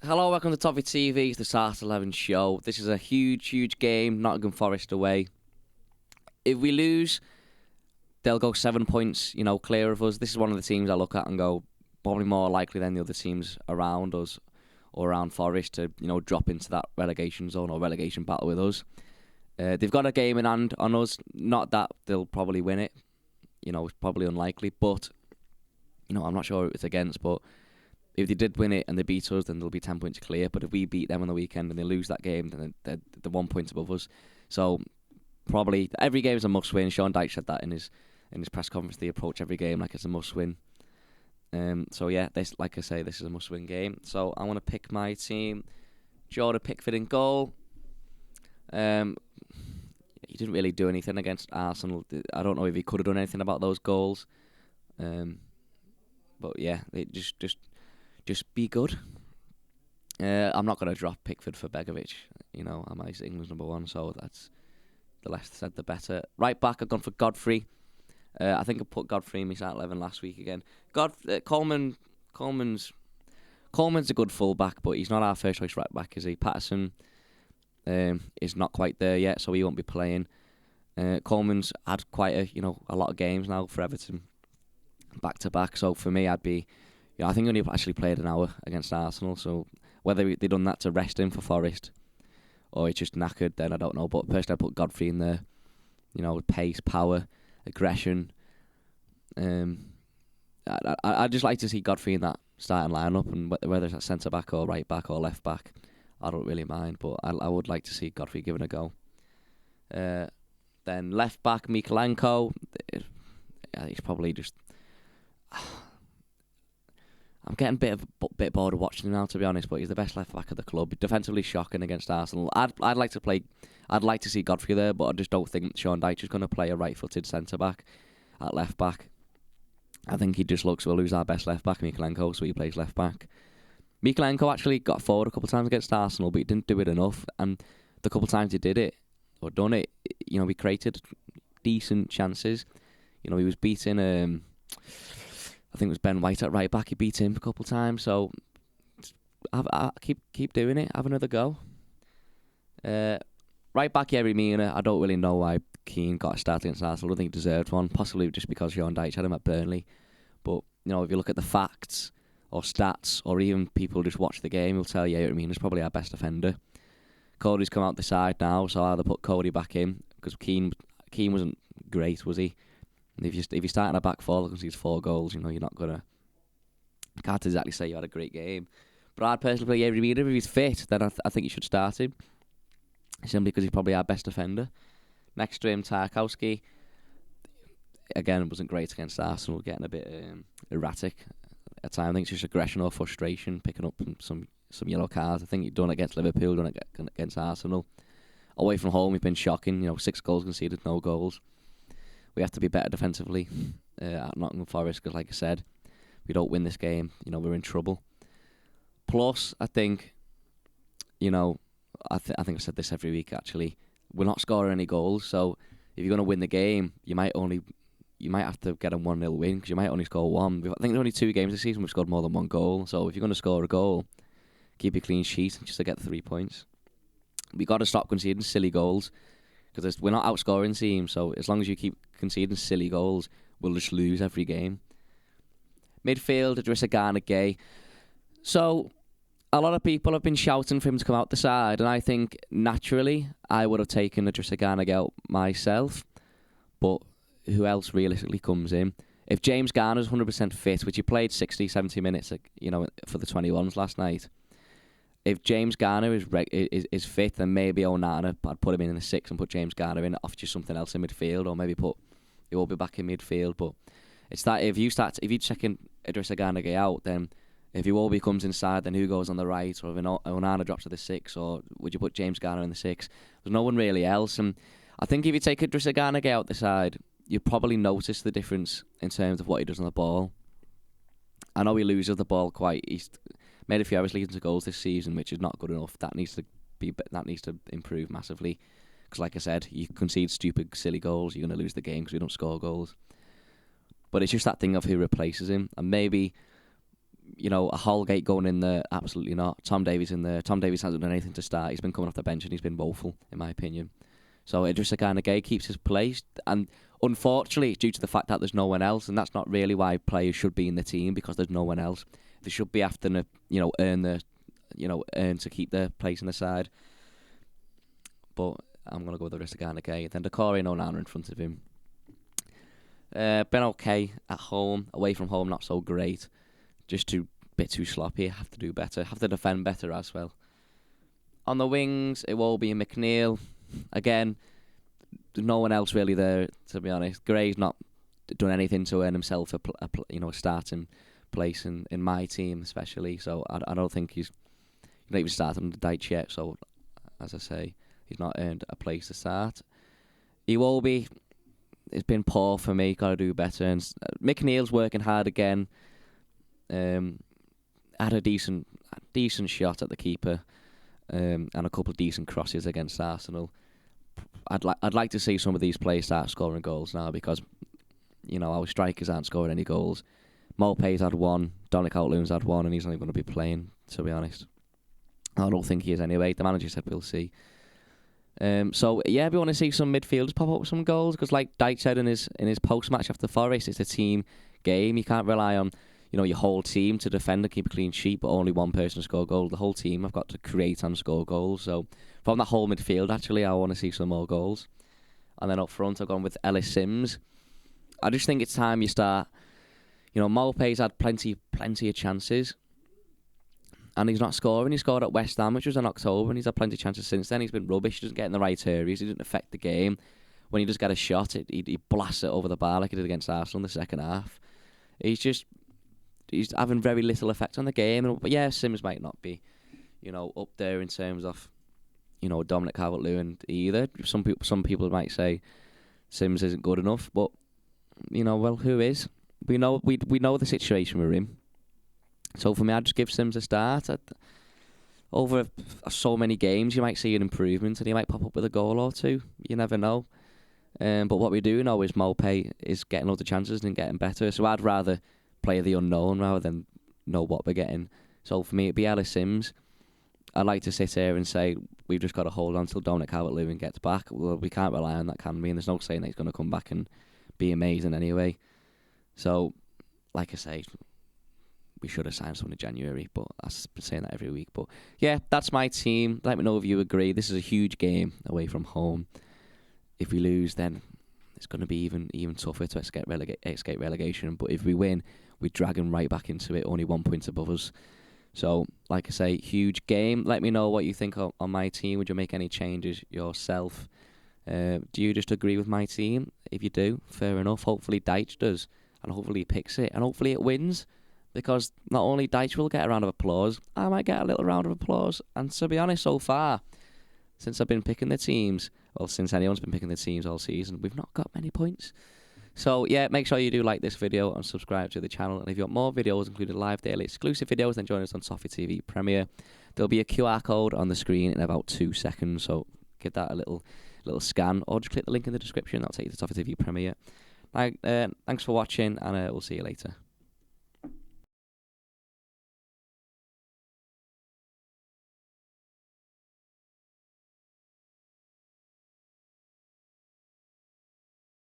Hello, welcome to Toffee TV. It's the Start 11 show. This is a huge game. Nottingham Forest away. If we lose, they'll go 7 points, clear of us. This is one of the teams I look at and go, probably more likely than the other teams around us or around Forest to, drop into that relegation zone or relegation battle with us. They've got a game in hand on us. Not that they'll probably win it. It's probably unlikely. But, I'm not sure who it's against, but if they did win it and they beat us, then they'll be 10 points clear. But if we beat them on the weekend and they lose that game, then they're 1 point above us. So probably every game is a must-win. Sean Dyche said that in his press conference. They approach every game like it's a must-win. So yeah, this, like I say, this is a must-win game. So I want to pick my team. Jordan Pickford in goal. He didn't really do anything against Arsenal. I don't know if he could have done anything about those goals. But yeah, just be good. I'm not going to drop Pickford for Begovic. I'm England's number one, so that's the less said the better. Right back, I've gone for Godfrey. I think I put Godfrey in my start 11 last week again. Coleman's a good full-back, but he's not our first choice right back, is he? Patterson is not quite there yet, so he won't be playing. Coleman's had quite a lot of games now for Everton, back to back. So for me, I'd be, I think he only actually played an hour against Arsenal. So whether they done that to rest him for Forest or he's just knackered, then I don't know. But personally, I put Godfrey in there. Pace, power, aggression. I'd just like to see Godfrey in that starting lineup, and whether it's at centre back or right back or left back, I don't really mind. But I would like to see Godfrey given a go. Then left back Mikalenko. He's probably just. I'm getting a bit bored of watching him now, to be honest. But he's the best left back of the club. Defensively shocking against Arsenal. I'd like to see Godfrey there, but I just don't think Sean Dyche is going to play a right-footed centre back at left back. I think he just looks, we'll lose our best left back, Mikalenko, so he plays left back. Mikalenko actually got forward a couple of times against Arsenal, but he didn't do it enough. And the couple of times he did it or done it, we created decent chances. He was beating. I think it was Ben White at right back. He beat him a couple of times. So I keep doing it. Have another go. Right back, Yerry Mina. I don't really know why Keane got a start against Arsenal. I don't think he deserved one. Possibly just because Sean Dyche had him at Burnley. But if you look at the facts or stats, or even people just watch the game, you'll tell Yerry Mina's probably our best defender. Cody's come out the side now, so I'll either put Cody back in because Keane wasn't great, was he? And if you start in a back four because he's 4 goals, you're not gonna. I can't exactly say you had a great game, but I'd personally play Yerry Mina. If he's fit, then I think you should start him. Simply because he's probably our best defender. Next to him, Tarkowski. Again, wasn't great against Arsenal, getting a bit erratic at times. I think it's just aggression or frustration, picking up some yellow cards. I think he's done it against Liverpool, done it against Arsenal. Away from home, we've been shocking. 6 goals conceded, no goals. We have to be better defensively at Nottingham Forest because, like I said, if we don't win this game, we're in trouble. Plus, I think, I think I've said this every week, actually. We're not scoring any goals, so if you're going to win the game, you might have to get a 1-0 win because you might only score one. I think there's only 2 games this season we've scored more than 1 goal. So if you're going to score a goal, keep a clean sheet just to get 3 points. We've got to stop conceding silly goals because we're not outscoring teams. So as long as you keep conceding silly goals, we'll just lose every game. Midfield, Idrissa Gana Gueye. So a lot of people have been shouting for him to come out the side, and I think naturally I would have taken Idrissa Gana Gueye out myself. But who else realistically comes in? If James Garner's 100% fit, which he played 60, 70 minutes, for the 21s last night. If James Garner is fit, then maybe Onana, I'd put him in the 6 and put James Garner in, offer you something else in midfield, or maybe he will be back in midfield. But it's that if you checking Idrissa Gana Gueye out, then if Iwobi comes inside, then who goes on the right? Or if Onana drops to the 6, or would you put James Garner in the 6? There's no one really else. And I think if you take Idrissa Gana Gueye out the side, you probably notice the difference in terms of what he does on the ball. I know he loses the ball quite. He's made a few errors leading to goals this season, which is not good enough. That needs to improve massively. Because, like I said, you concede stupid, silly goals, you're going to lose the game because we don't score goals. But it's just that thing of who replaces him, and maybe a Holgate going in there, absolutely not. Tom Davies in there. Tom Davies hasn't done anything to start. He's been coming off the bench and he's been woeful, in my opinion. So Idrissa Gana Gueye keeps his place, and unfortunately, it's due to the fact that there's no one else, and that's not really why players should be in the team, because there's no one else. They should be after to, earn to keep their place in the side. But I'm gonna go with Idrissa Gana Gueye. Then Decore and Onana in front of him. Been okay at home. Away from home, not so great. Just bit too sloppy. Have to do better. Have to defend better as well. On the wings, it will be McNeil. Again, there's no one else really there, to be honest. Gray's not done anything to earn himself a starting place in my team, especially. So I don't think he's not even started on the Dyche yet. So, as I say, he's not earned a place to start. Iwobi, it's been poor for me. Got to do better. And McNeil's working hard again. Had a decent shot at the keeper, and a couple of decent crosses against Arsenal. I'd like to see some of these players start scoring goals now, because our strikers aren't scoring any goals. Maupay's had one, Dominic Calvert-Lewin's had one, and he's not even going to be playing, to be honest. I don't think he is anyway. The manager said we'll see. So yeah, we want to see some midfielders pop up with some goals, because like Dyche said in his post match after Forest, it's a team game. You can't rely on your whole team to defend and keep a clean sheet, but only one person to score goals. The whole team have got to create and score goals. So from that whole midfield, actually, I want to see some more goals. And then up front, I've gone with Ellis Sims. I just think it's time you start. Maupay's had plenty of chances, and he's not scoring. He scored at West Ham, which was in October, and he's had plenty of chances since then. He's been rubbish. He doesn't get in the right areas. He doesn't affect the game. When he does get a shot, he blasts it over the bar like he did against Arsenal in the second half. He's having very little effect on the game. But yeah, Sims might not be, up there in terms of, Dominic Calvert-Lewin either. Some people might say Sims isn't good enough, but well, who is? We know the situation we're in. So for me, I'd just give Sims a start. Over so many games, you might see an improvement, and he might pop up with a goal or two. You never know. But what we do know is Maupay is getting other chances and getting better. So I'd rather play the unknown rather than know what we're getting. So for me, it'd be Ellis Sims. I'd like to sit here and say we've just got to hold on till Dominic Calvert-Lewin gets back. Well, we can't rely on that, can we? And there's no saying that he's going to come back and be amazing anyway. So, like I say, we should have signed someone in January, but I've been saying that every week. But yeah, that's my team. Let me know if you agree. This is a huge game away from home. If we lose, then it's going to be even tougher to escape relegation. But if we win, we drag them right back into it, only 1 point above us. So, like I say, huge game. Let me know what you think on my team. Would you make any changes yourself? Do you just agree with my team? If you do, fair enough. Hopefully Dyche does, and hopefully he picks it, and hopefully it wins, because not only Dyche will get a round of applause, I might get a little round of applause. And to be honest, so far, since I've been picking the teams, well, since anyone's been picking the teams all season, we've not got many points. So yeah, make sure you do like this video and subscribe to the channel. And if you want more videos, including live daily exclusive videos, then join us on Toffee TV Premier. There'll be a QR code on the screen in about 2 seconds, so give that a little scan, or just click the link in the description. That'll take you to Toffee TV Premier. Thanks for watching, and we'll see you later.